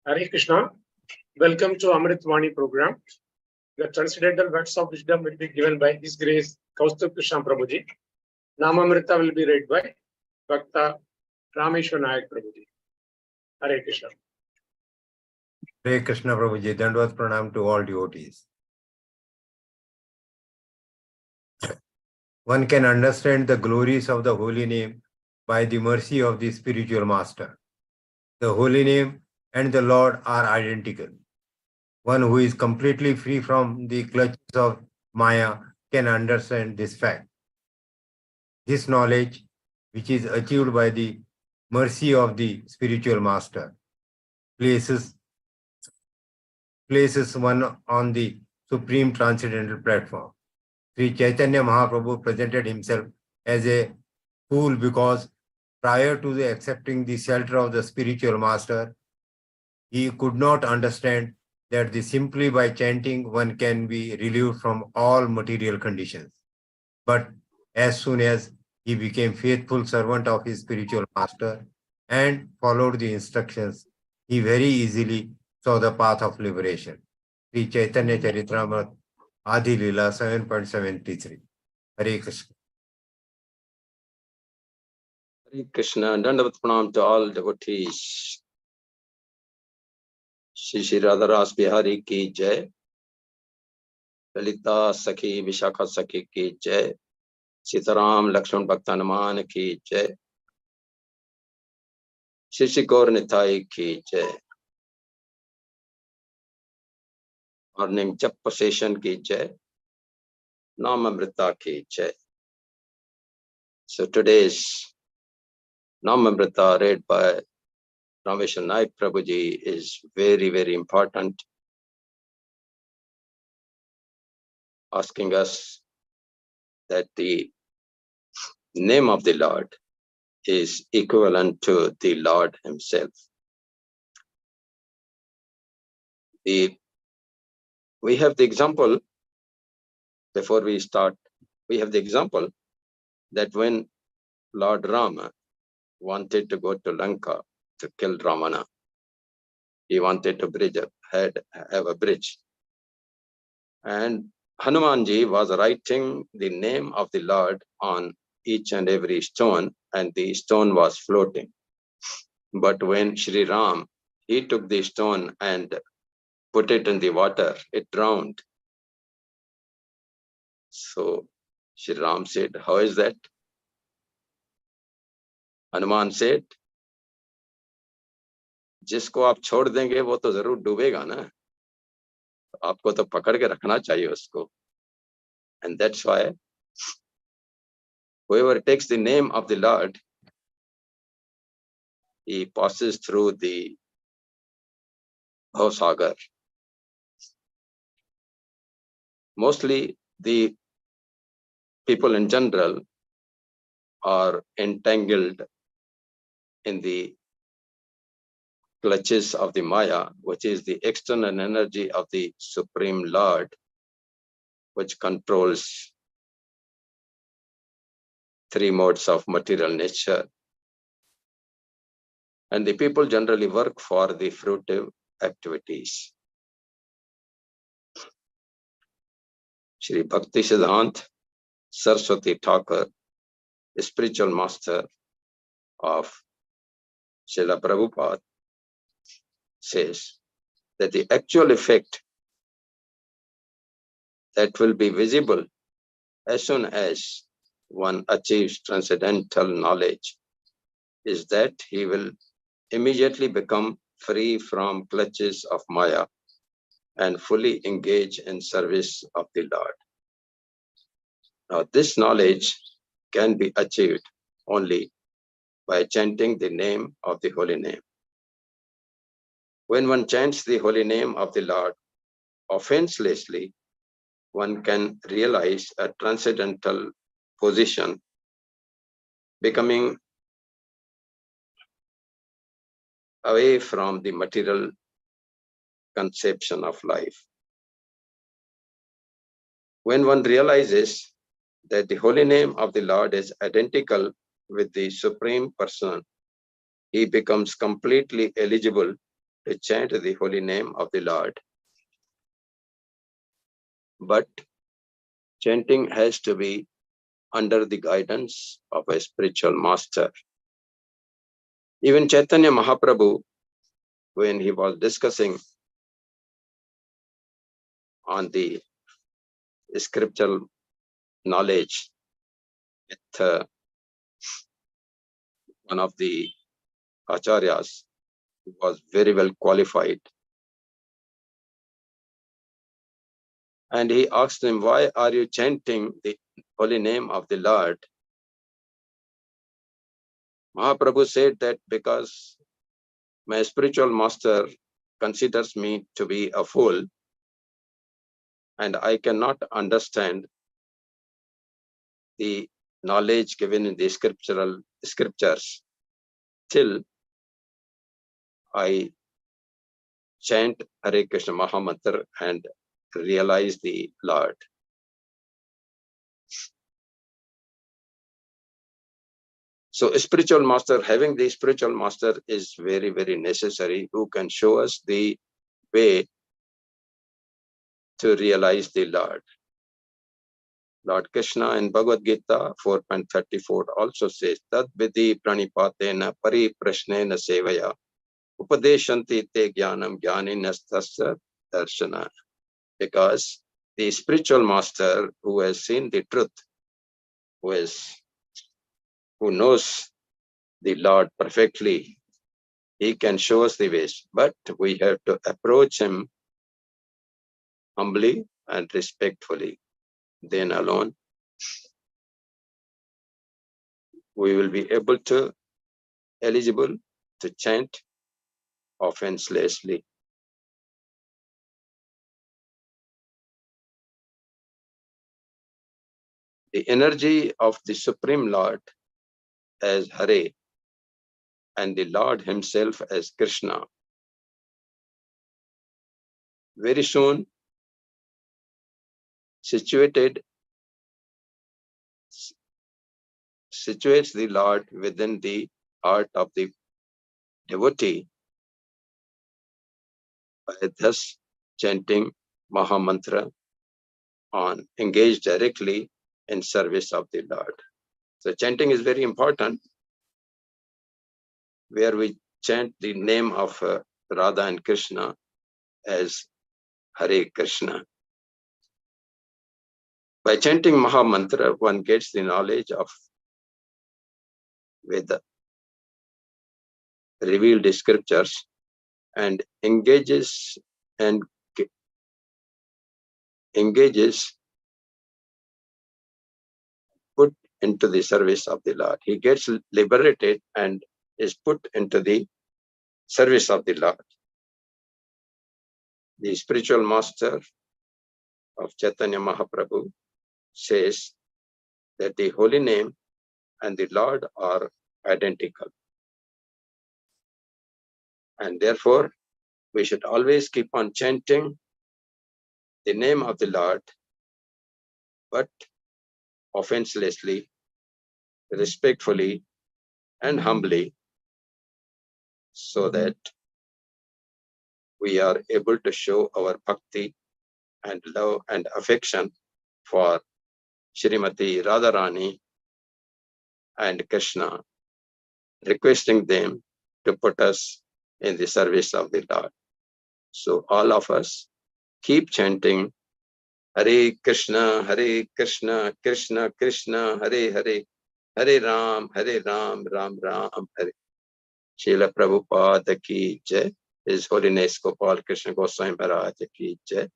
Hare Krishna. Welcome to Amrut Vani program. The transcendental words of wisdom will be given by His Grace Kaustubha Krishna Prabhuji. Namamrita will be read by Bhakta Rameshwar Nayak Prabhuji. Hare Krishna. Hare Krishna Prabhuji, Dandvat Pranam to all devotees. One can understand the glories of the holy name by the mercy of the spiritual master. The holy name and the Lord are identical. One who is completely free from the clutches of Maya can understand this fact. This knowledge, which is achieved by the mercy of the spiritual master, places one on the supreme transcendental platform. Sri Chaitanya Mahaprabhu presented himself as a fool because prior to the accepting the shelter of the spiritual master, he could not understand that simply by chanting one can be relieved from all material conditions. But as soon as he became faithful servant of his spiritual master and followed the instructions, he very easily saw the path of liberation. Sri Chaitanya Charitamrita Adi Leela 7.73. Hare Krishna. Hare Krishna. Dandavat Pranam to all devotees. Shri Radha Ras Bihari ki jai. Lalita Sakhi Vishakha Sakhi ki jai. Sitaram Lakshman Bhaktanuman ki jai. Shri Gaur Nitai ki jai. Morning Jap session ki jai. Namamrita ki jai. So today's Namamrita read by Rameshwar Nayak Prabhuji is very, very important, asking us that the name of the Lord is equivalent to the Lord himself. We have the example, before we start, we have the example that when Lord Rama wanted to go to Lanka to kill Ravana, he wanted to have a bridge. And Hanumanji was writing the name of the Lord on each and every stone, and the stone was floating. But when Shri Ram, he took the stone and put it in the water, it drowned. So Shri Ram said, how is that? Hanuman said, जिसको आप छोड़ देंगे वो तो जरूर डूबेगा ना, आपको तो पकड़ के रखना चाहिए उसको. And that's why whoever takes the name of the Lord, he passes through the Bhavasagar. Mostly the people in general are entangled in the clutches of the Maya, which is the external energy of the Supreme Lord, which controls three modes of material nature. And the people generally work for the fruitive activities. Shri Bhakti Siddhant Saraswati Thakur, the spiritual master of Srila Prabhupada, says that the actual effect that will be visible as soon as one achieves transcendental knowledge is that he will immediately become free from clutches of Maya and fully engage in service of the Lord. Now, this knowledge can be achieved only by chanting the name of the holy name. When one chants the holy name of the Lord offenselessly, one can realize a transcendental position, becoming away from the material conception of life. When one realizes that the holy name of the Lord is identical with the Supreme Person, he becomes completely eligible to chant the holy name of the Lord. But chanting has to be under the guidance of a spiritual master. Even Chaitanya Mahaprabhu, when he was discussing on the scriptural knowledge with one of the acharyas who was very well qualified, and he asked him, why are you chanting the holy name of the Lord? Mahaprabhu said that because my spiritual master considers me to be a fool and I cannot understand the knowledge given in the scriptures till I chant Hare Krishna Mahamantra and realize the Lord. So a spiritual master, having the spiritual master is very, very necessary, who can show us the way to realize the Lord. Lord Krishna in Bhagavad Gita 4.34 also says, Tad vidhi pranipatena pariprashnena sevaya upadeshanti te jnanam jnaninastasya darshana. Because the spiritual master who has seen the truth, who knows the Lord perfectly, he can show us the ways, but we have to approach him humbly and respectfully. Then alone we will be eligible to chant offenselessly. The energy of the Supreme Lord as Hare and the Lord himself as Krishna very soon situates the Lord within the heart of the devotee by thus chanting Mahamantra on engaged directly in service of the Lord. So chanting is very important, where we chant the name of Radha and Krishna as Hare Krishna. By chanting Mahamantra, one gets the knowledge of Veda, revealed scriptures, and engages put into the service of the Lord. He gets liberated and is put into the service of the Lord. The spiritual master of Chaitanya Mahaprabhu says that the holy name and the Lord are identical. And therefore, we should always keep on chanting the name of the Lord, but offenselessly, respectfully, and humbly, so that we are able to show our bhakti and love and affection for Srimati Radharani and Krishna, requesting them to put us in the service of the Lord. So all of us keep chanting Hare Krishna, Krishna Krishna, Hare Hare, Hare Ram, Ram Ram, Hare. Srila Prabhupada ki jai. His Holiness Gopal Krishna Goswami Maharaj ki jai.